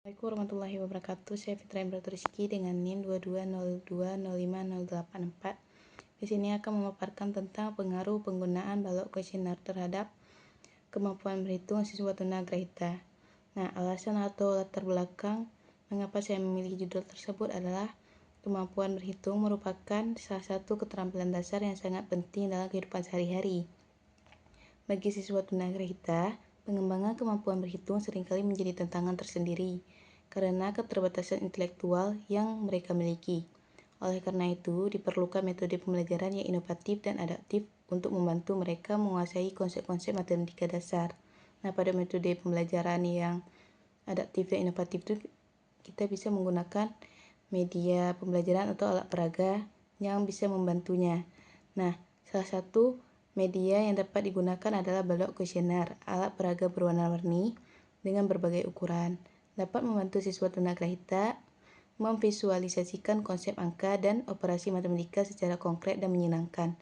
Assalamualaikum warahmatullahi wabarakatuh. Saya Fitra Imratul Rizky dengan NIM 2202050844. Di sini akan memaparkan tentang pengaruh penggunaan balok kuesioner terhadap kemampuan berhitung siswa tunagrahita. Nah, alasan atau latar belakang mengapa saya memilih judul tersebut adalah kemampuan berhitung merupakan salah satu keterampilan dasar yang sangat penting dalam kehidupan sehari-hari. Bagi siswa tunagrahita, pengembangan kemampuan berhitung seringkali menjadi tantangan tersendiri karena keterbatasan intelektual yang mereka miliki. Oleh karena itu, diperlukan metode pembelajaran yang inovatif dan adaptif untuk membantu mereka menguasai konsep-konsep matematika dasar. Nah, pada metode pembelajaran yang adaptif dan inovatif itu kita bisa menggunakan media pembelajaran atau alat peraga yang bisa membantunya. Nah, salah satu media yang dapat digunakan adalah balok kuesioner, alat peraga berwarna-warni dengan berbagai ukuran. Dapat membantu siswa tunagrahita memvisualisasikan konsep angka dan operasi matematika secara konkret dan menyenangkan.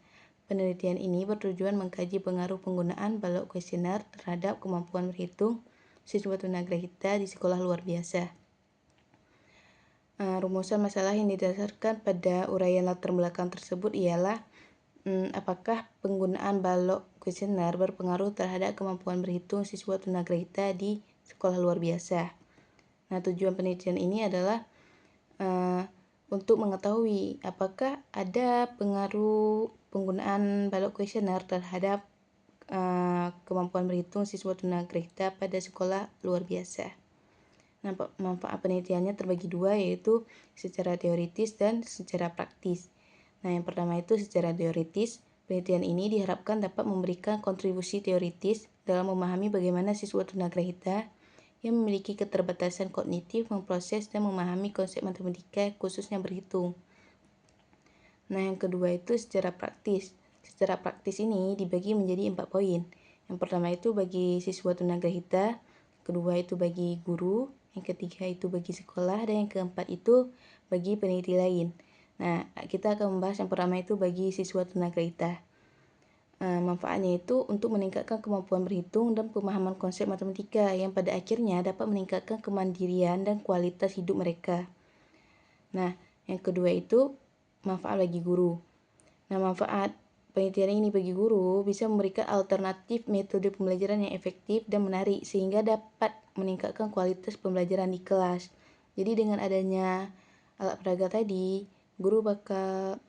Penelitian ini bertujuan mengkaji pengaruh penggunaan balok kuesioner terhadap kemampuan berhitung siswa tunagrahita di sekolah luar biasa. Rumusan masalah yang didasarkan pada uraian latar belakang tersebut ialah apakah penggunaan balok kuesioner berpengaruh terhadap kemampuan berhitung siswa tunagrahita di sekolah luar biasa. Nah, tujuan penelitian ini adalah untuk mengetahui apakah ada pengaruh penggunaan balok kuesioner terhadap kemampuan berhitung siswa tunagrahita pada sekolah luar biasa. Nah, manfaat penelitiannya terbagi dua, yaitu secara teoritis dan secara praktis. Nah, yang pertama itu secara teoritis. Penelitian ini diharapkan dapat memberikan kontribusi teoritis dalam memahami bagaimana siswa tunagrahita yang memiliki keterbatasan kognitif memproses dan memahami konsep matematika khususnya berhitung. Nah, yang kedua itu secara praktis. Secara praktis ini dibagi menjadi 4 poin. Yang pertama itu bagi siswa tunagrahita, kedua itu bagi guru, yang ketiga itu bagi sekolah, dan yang keempat itu bagi peneliti lain. Nah, kita akan membahas yang pertama itu bagi siswa tunagrahita. Manfaatnya itu untuk meningkatkan kemampuan berhitung dan pemahaman konsep matematika yang pada akhirnya dapat meningkatkan kemandirian dan kualitas hidup mereka. Nah, yang kedua itu manfaat bagi guru. Nah, manfaat penelitian ini bagi guru bisa memberikan alternatif metode pembelajaran yang efektif dan menarik sehingga dapat meningkatkan kualitas pembelajaran di kelas. Jadi dengan adanya alat peraga tadi, guru bakal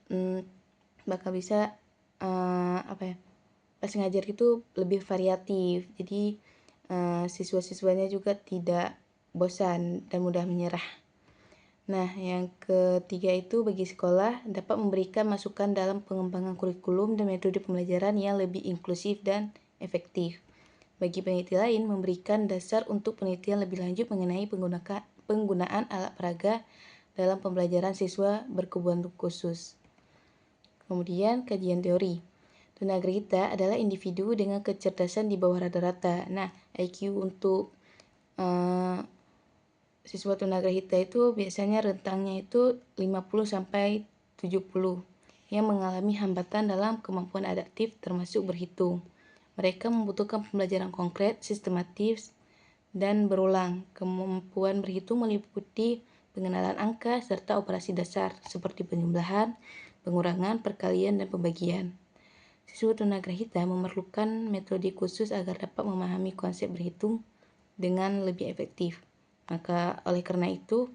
bisa pas ngajar itu lebih variatif. Jadi siswa-siswanya juga tidak bosan dan mudah menyerah. Nah, yang ketiga itu bagi sekolah dapat memberikan masukan dalam pengembangan kurikulum dan metode pembelajaran yang lebih inklusif dan efektif. Bagi peneliti lain, memberikan dasar untuk penelitian lebih lanjut mengenai penggunaan alat peraga dalam pembelajaran siswa berkebutuhan khusus. Kemudian, kajian teori. Tunagrahita adalah individu dengan kecerdasan di bawah rata-rata. Nah, IQ untuk siswa tunagrahita itu biasanya rentangnya itu 50-70 yang mengalami hambatan dalam kemampuan adaptif termasuk berhitung. Mereka membutuhkan pembelajaran konkret, sistematis, dan berulang. Kemampuan berhitung meliputi pengenalan angka serta operasi dasar seperti penjumlahan, pengurangan, perkalian, dan pembagian. Siswa tunagrahita memerlukan metode khusus agar dapat memahami konsep berhitung dengan lebih efektif. Maka oleh karena itu,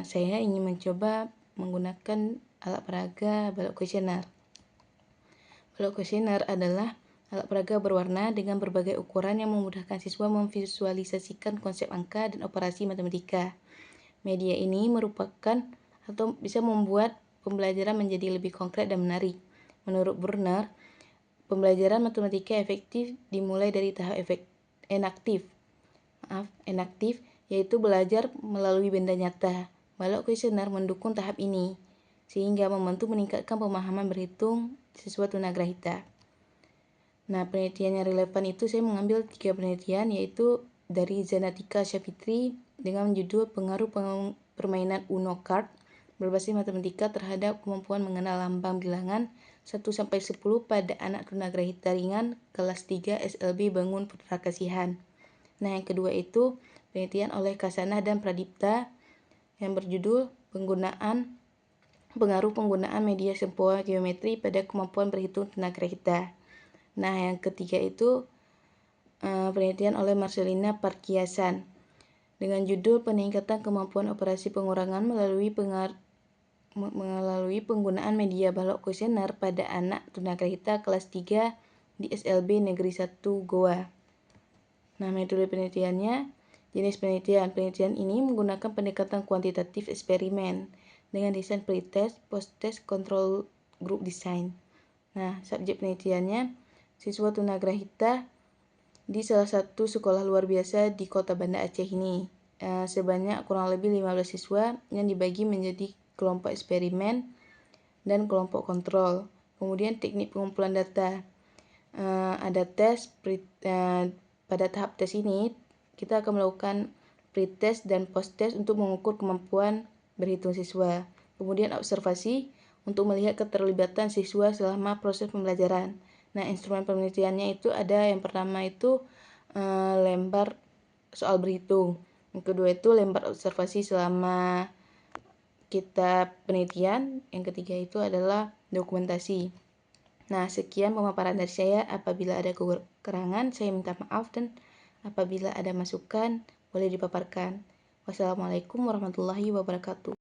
saya ingin mencoba menggunakan alat peraga balok kuesioner. Balok kuesioner adalah alat peraga berwarna dengan berbagai ukuran yang memudahkan siswa memvisualisasikan konsep angka dan operasi matematika. Media ini merupakan atau bisa membuat pembelajaran menjadi lebih konkret dan menarik. Menurut Brunner, pembelajaran matematika efektif dimulai dari tahap enaktif, yaitu belajar melalui benda nyata. Balok kuesioner mendukung tahap ini, sehingga membantu meningkatkan pemahaman berhitung siswa tunagrahita. Nah, penelitian yang relevan itu saya mengambil 3 penelitian, yaitu dari Zanatika Syafitri dengan judul pengaruh permainan Uno Card berbasis matematika terhadap kemampuan mengenal lambang bilangan 1-10 pada anak tunagrahita ringan kelas 3 SLB Bangun Putra Kasihan. Nah, yang kedua itu penelitian oleh Kasana dan Pradipta yang berjudul Pengaruh penggunaan media sempoa geometri pada kemampuan berhitung tunagrahita. Nah, yang ketiga itu penelitian oleh Marcelina Parkiasan dengan judul Peningkatan Kemampuan Operasi Pengurangan melalui penggunaan media balok kuesioner pada anak tunagrahita kelas 3 di SLB Negeri 1 Goa. Nah, metode penelitiannya, jenis penelitian. Penelitian ini menggunakan pendekatan kuantitatif eksperimen dengan desain pretest, post-test, control group design. Nah, subjek penelitiannya siswa tunagrahita di salah satu sekolah luar biasa di Kota Banda Aceh ini. Sebanyak kurang lebih 15 siswa yang dibagi menjadi kelompok eksperimen dan kelompok kontrol. Kemudian teknik pengumpulan data. Ada tes, pada tahap tes ini kita akan melakukan pretest dan post-test untuk mengukur kemampuan berhitung siswa. Kemudian observasi untuk melihat keterlibatan siswa selama proses pembelajaran. Nah, instrumen penelitiannya itu ada yang pertama itu lembar soal berhitung. Yang kedua itu lembar observasi selama kita penelitian. Yang ketiga itu adalah dokumentasi. Nah, sekian pemaparan dari saya. Apabila ada kekurangan, saya minta maaf, dan apabila ada masukan, boleh dipaparkan. Wassalamualaikum warahmatullahi wabarakatuh.